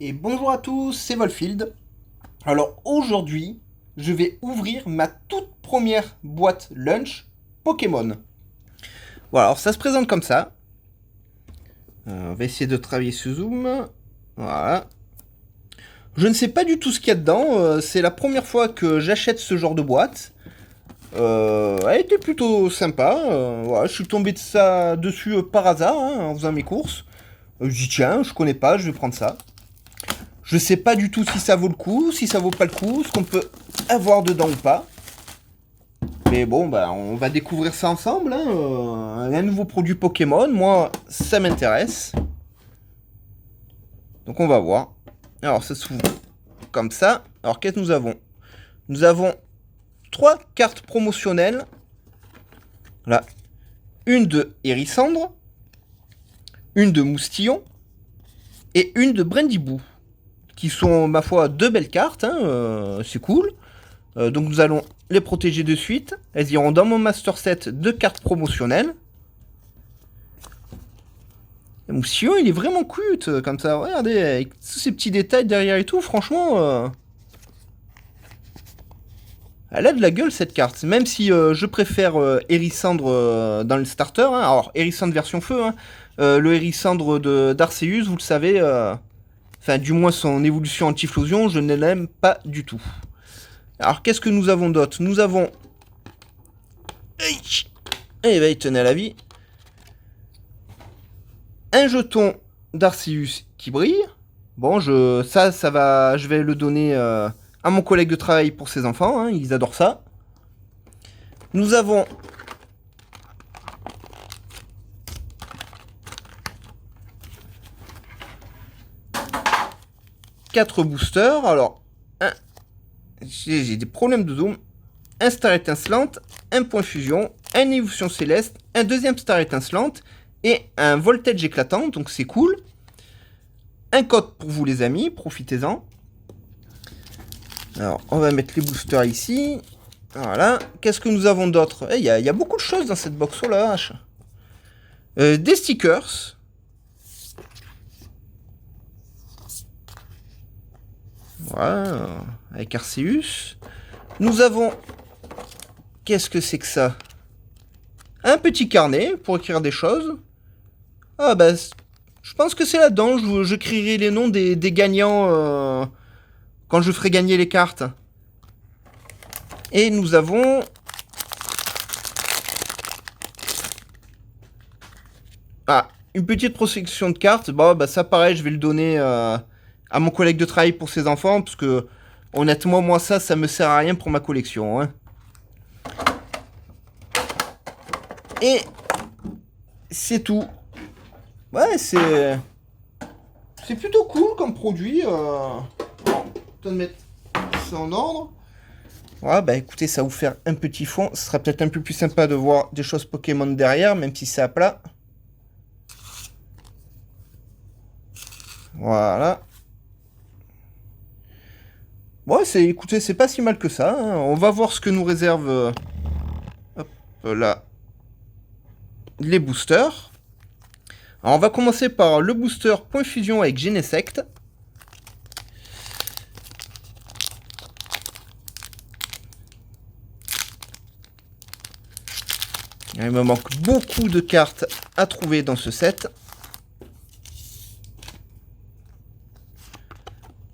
Et bonjour à tous, c'est Volfield. Alors aujourd'hui, je vais ouvrir ma toute première boîte lunch Pokémon. Voilà, alors ça se présente comme ça. On va essayer de travailler ce zoom. Voilà. Je ne sais pas du tout ce qu'il y a dedans. C'est la première fois que j'achète ce genre de boîte. Elle était plutôt sympa. Voilà, je suis tombé dessus par hasard en faisant mes courses. Je dis tiens, je connais pas, je vais prendre ça. Je sais pas du tout si ça vaut le coup, si ça vaut pas le coup, ce qu'on peut avoir dedans ou pas. Mais bon, bah, on va découvrir ça ensemble. Un nouveau produit Pokémon, moi, ça m'intéresse. Donc on va voir. Alors ça s'ouvre comme ça. Alors qu'est-ce que nous avons? Nous avons 3 cartes promotionnelles. Là, une de Hérissandre, une de Moustillon et une de Brindibou. Qui sont, ma foi, 2 belles cartes, c'est cool. Donc nous allons les protéger de suite. Elles iront dans mon master set de cartes promotionnelles. Le Moustillon, il est vraiment cute, comme ça. Regardez, avec tous ces petits détails derrière et tout, franchement... Elle a de la gueule, cette carte. Même si je préfère Hérissandre dans le starter. Alors, Hérissandre version feu. Le Hérissandre d'Arceus, vous le savez... Enfin, du moins son évolution anti-flosion, je ne l'aime pas du tout. Alors, qu'est-ce que nous avons d'autre? Nous avons... Eh ben, il tenait à la vie. Un jeton d'Arceus qui brille. Bon, ça va... Je vais le donner à mon collègue de travail pour ses enfants. Ils adorent ça. Nous avons... quatre boosters. Alors, j'ai des problèmes de zoom. Un star étincelante, un point fusion, un évolution céleste, un deuxième star étincelante et un voltage éclatant, donc c'est cool. Un code pour vous les amis, profitez-en. Alors, on va mettre les boosters ici. Voilà. Qu'est-ce que nous avons d'autre? Il y a beaucoup de choses dans cette box, oh la vache. Des stickers. Voilà, avec Arceus. Nous avons... Qu'est-ce que c'est que ça? Un petit carnet pour écrire des choses. Ah bah, je pense que c'est là-dedans. Je crierai les noms des gagnants quand je ferai gagner les cartes. Et nous avons... Ah, une petite protection de cartes. Bon, bah ça pareil, je vais le donner à mon collègue de travail pour ses enfants. Parce que, honnêtement, moi ça me sert à rien pour ma collection. Et c'est tout. Ouais, c'est plutôt cool comme produit. Bon, de mettre ça en ordre. Ouais, bah écoutez, ça va vous faire un petit fond. Ce sera peut-être un peu plus sympa de voir des choses Pokémon derrière, même si c'est à plat. Voilà. Ouais, écoutez, c'est pas si mal que ça. On va voir ce que nous réserve hop, là, les boosters. Alors, on va commencer par le booster Point Fusion avec Genesect. Il me manque beaucoup de cartes à trouver dans ce set.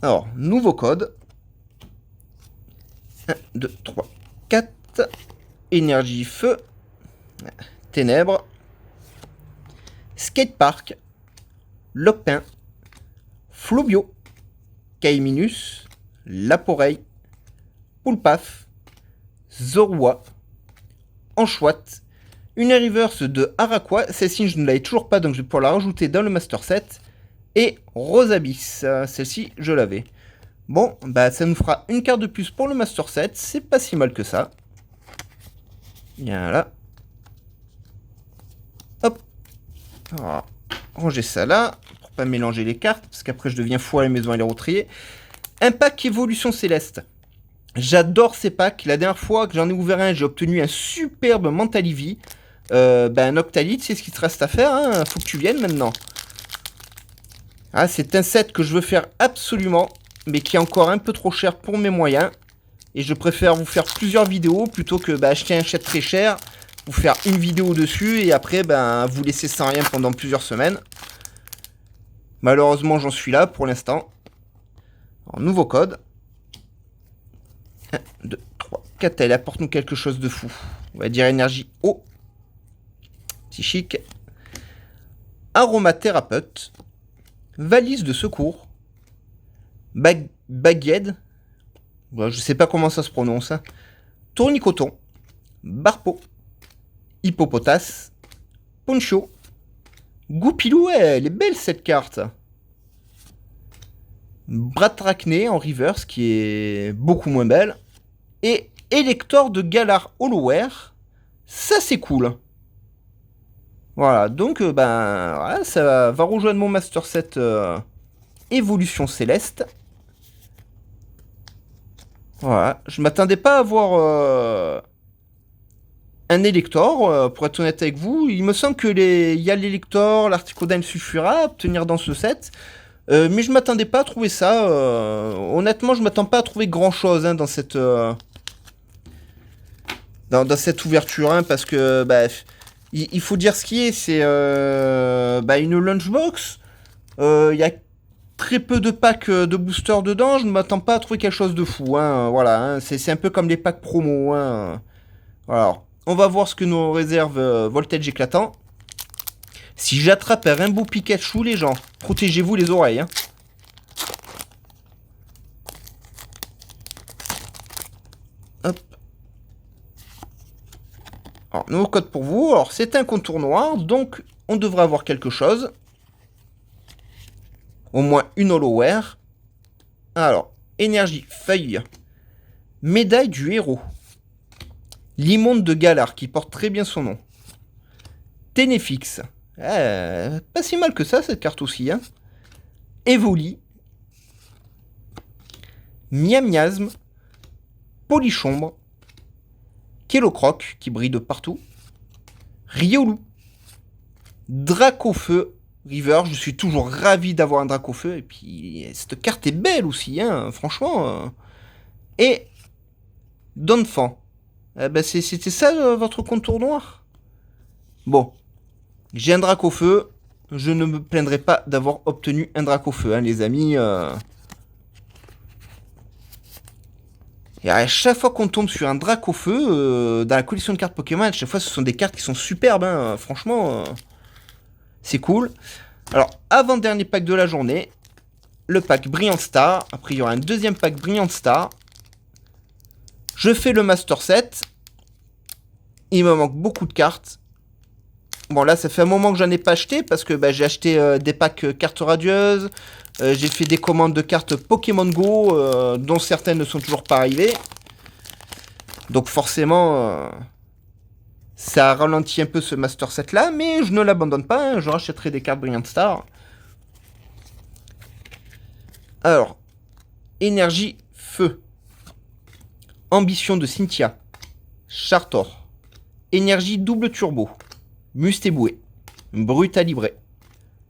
Alors, nouveau code. 1, 2, 3, 4. Énergie feu. Ténèbres. Skatepark. Lopin. Flobio. Caiminus. Laporeille. Poulpaf. Zorua. Anchouat. Une reverse de Araqua. Celle-ci, je ne l'avais toujours pas, donc je vais pouvoir la rajouter dans le Master Set. Et Rosabis. Celle-ci, je l'avais. Bon, bah ça nous fera une carte de plus pour le Master Set. C'est pas si mal que ça. Voilà. Hop. Alors, ranger ça là. Pour pas mélanger les cartes. Parce qu'après, je deviens fou à la maison et les retrier. Un pack Évolution Céleste. J'adore ces packs. La dernière fois que j'en ai ouvert un, j'ai obtenu un superbe Mentalivi. Un Octalite, c'est ce qu'il te reste à faire. Faut que tu viennes maintenant. Ah, c'est un set que je veux faire absolument, mais qui est encore un peu trop cher pour mes moyens. Et je préfère vous faire plusieurs vidéos plutôt que acheter un set très cher, vous faire une vidéo dessus et après vous laisser sans rien pendant plusieurs semaines. Malheureusement, j'en suis là pour l'instant. Nouveau code. 1, 2, 3, 4. Elle apporte-nous quelque chose de fou. On va dire énergie eau. Psychique. Aromathérapeute. Valise de secours. Baguette. Je sais pas comment ça se prononce. Hein. Tournicoton. Barpeau. Hippopotas. Poncho. Goupilou, elle est belle cette carte. Bratracné en reverse qui est beaucoup moins belle. Et Elector de Galar Hollowware. Ça c'est cool. Voilà, donc voilà, ça va rejoindre mon Master Set Évolution Céleste. Voilà, je m'attendais pas à avoir un Elector, pour être honnête avec vous. Il me semble que il y a l'Elector, l'Articodine suffira à obtenir dans ce set. Mais je m'attendais pas à trouver ça. Honnêtement, je m'attends pas à trouver grand chose dans cette dans cette ouverture, hein, parce que il faut dire ce qui est. C'est une lunchbox. Il y a très peu de packs de boosters dedans. Je ne m'attends pas à trouver quelque chose de fou. Hein, voilà, hein, c'est un peu comme les packs promo. Hein. Alors, on va voir ce que nous réserve Voltage Éclatant. Si j'attrape un Rainbow Pikachu, les gens, protégez-vous les oreilles. Hein. Hop. Alors, nouveau code pour vous. Alors, c'est un contour noir, donc on devrait avoir quelque chose. Au moins une Hollowware. Alors, énergie, feuille. Médaille du héros. L'immonde de Galar, qui porte très bien son nom. Ténéfix. Pas si mal que ça, cette carte aussi. Hein. Evoli. Miasme. Polychombre. Kélocroc, qui brille de partout. Riolu. Dracofeu. River, je suis toujours ravi d'avoir un Dracofeu. Et puis, cette carte est belle aussi, hein, franchement. Et Donphan. C'était ça votre contour noir? Bon. J'ai un Dracofeu. Je ne me plaindrai pas d'avoir obtenu un Dracofeu, hein, les amis. Et à chaque fois qu'on tombe sur un Dracofeu, dans la collection de cartes Pokémon, à chaque fois, ce sont des cartes qui sont superbes. Hein, franchement, c'est cool. Alors, avant-dernier pack de la journée. Le pack Brilliant Star. Après, il y aura un deuxième pack Brilliant Star. Je fais le Master Set. Il me manque beaucoup de cartes. Bon, là, ça fait un moment que j'en ai pas acheté. Parce que j'ai acheté des packs cartes radieuses. J'ai fait des commandes de cartes Pokémon Go. Dont certaines ne sont toujours pas arrivées. Donc forcément... ça ralentit un peu ce Master Set là. Mais je ne l'abandonne pas. Hein, je rachèterai des cartes Brilliant Star. Alors. Énergie Feu. Ambition de Cynthia. Chartor. Énergie double turbo. Mustéboué. Brutalibré.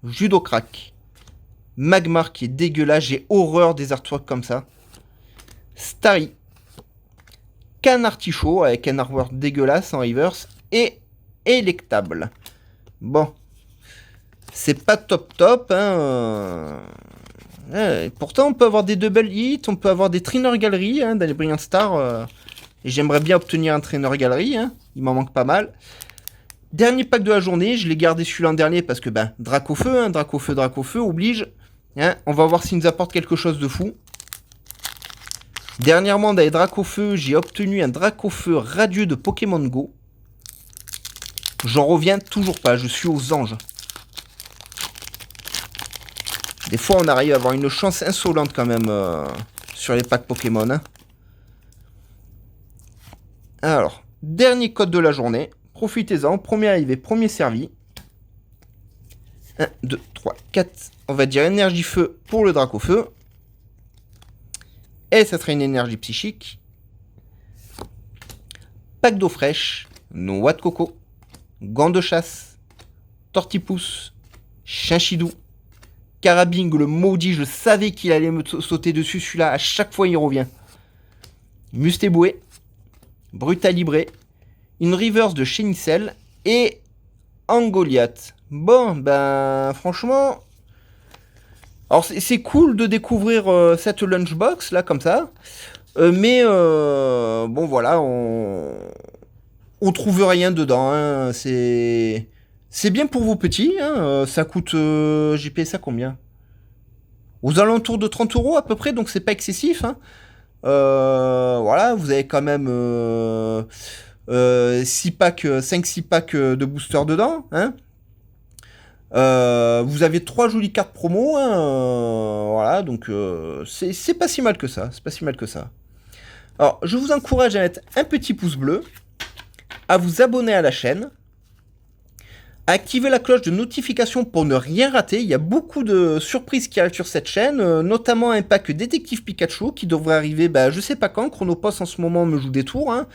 Judocrack. Magmar qui est dégueulasse. J'ai horreur des artworks comme ça. Starry. Canartichaud avec un artwork dégueulasse en reverse. Et électable. Bon. C'est pas top. Hein. Pourtant, on peut avoir des double hits. On peut avoir des trainer gallery hein, dans les Brilliant Stars. Et j'aimerais bien obtenir un trainer gallery. Hein. Il m'en manque pas mal. Dernier pack de la journée. Je l'ai gardé celui l'an dernier parce que Dracofeu. Hein, Dracofeu oblige. Hein. On va voir s'il nous apporte quelque chose de fou. Dernièrement, dans les Dracofeu, j'ai obtenu un Dracofeu radieux de Pokémon Go. J'en reviens toujours pas. Je suis aux anges. Des fois, on arrive à avoir une chance insolente quand même sur les packs Pokémon. Hein. Alors, dernier code de la journée. Profitez-en. Premier arrivé, premier servi. 1, 2, 3, 4. On va dire énergie feu pour le Dracofeu. Et ça sera une énergie psychique. Pack d'eau fraîche. Noix de coco. Gants de chasse. Tortipousse. Chinchidou. Carabing, le maudit, je savais qu'il allait me sauter dessus, celui-là, à chaque fois il revient. Mustéboué, Brutalibré, une reverse de Chénicel et Angoliath. Bon, ben, franchement... Alors, c'est cool de découvrir cette lunchbox, là, comme ça. Mais, bon, voilà, on trouve rien dedans. Hein. C'est bien pour vos petits. Hein. Ça coûte... j'ai payé ça combien? Aux alentours de 30 € à peu près, donc c'est pas excessif. Hein. Voilà, vous avez quand même 5-6 packs de boosters dedans. Hein. Vous avez 3 jolies cartes promo. Hein, voilà, donc c'est pas si mal que ça. C'est pas si mal que ça. Alors, je vous encourage à mettre un petit pouce bleu, à vous abonner à la chaîne, à activer la cloche de notification pour ne rien rater. Il y a beaucoup de surprises qui arrivent sur cette chaîne, notamment un pack Détective Pikachu qui devrait arriver, bah, je sais pas quand. Chronopost en ce moment me joue des tours. Hein.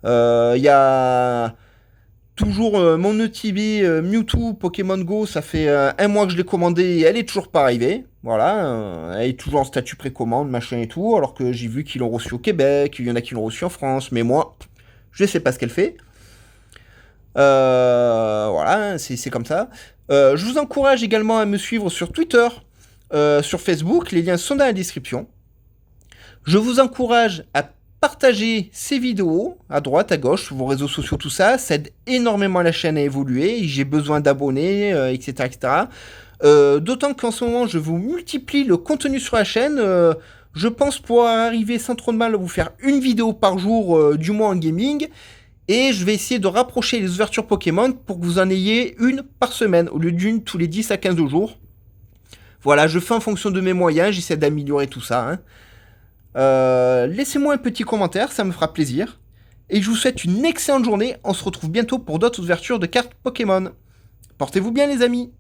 Il y a toujours mon ETB Mewtwo Pokémon Go, ça fait 1 mois que je l'ai commandé et elle est toujours pas arrivée. Voilà, elle est toujours en statut précommande, machin et tout, alors que j'ai vu qu'ils l'ont reçu au Québec, il y en a qui l'ont reçu en France, mais moi, je sais pas ce qu'elle fait. Voilà, c'est comme ça. Je vous encourage également à me suivre sur Twitter, sur Facebook, les liens sont dans la description. Je vous encourage à partager ces vidéos à droite, à gauche, sur vos réseaux sociaux, tout ça. Ça aide énormément la chaîne à évoluer. J'ai besoin d'abonnés, etc. etc. D'autant qu'en ce moment, je vous multiplie le contenu sur la chaîne. Je pense pouvoir arriver sans trop de mal à vous faire une vidéo par jour, du moins en gaming. Et je vais essayer de rapprocher les ouvertures Pokémon pour que vous en ayez une par semaine, au lieu d'une tous les 10 à 15 jours. Voilà, je fais en fonction de mes moyens, j'essaie d'améliorer tout ça. Hein. Laissez-moi un petit commentaire, ça me fera plaisir. Et je vous souhaite une excellente journée, on se retrouve bientôt pour d'autres ouvertures de cartes Pokémon. Portez-vous bien les amis!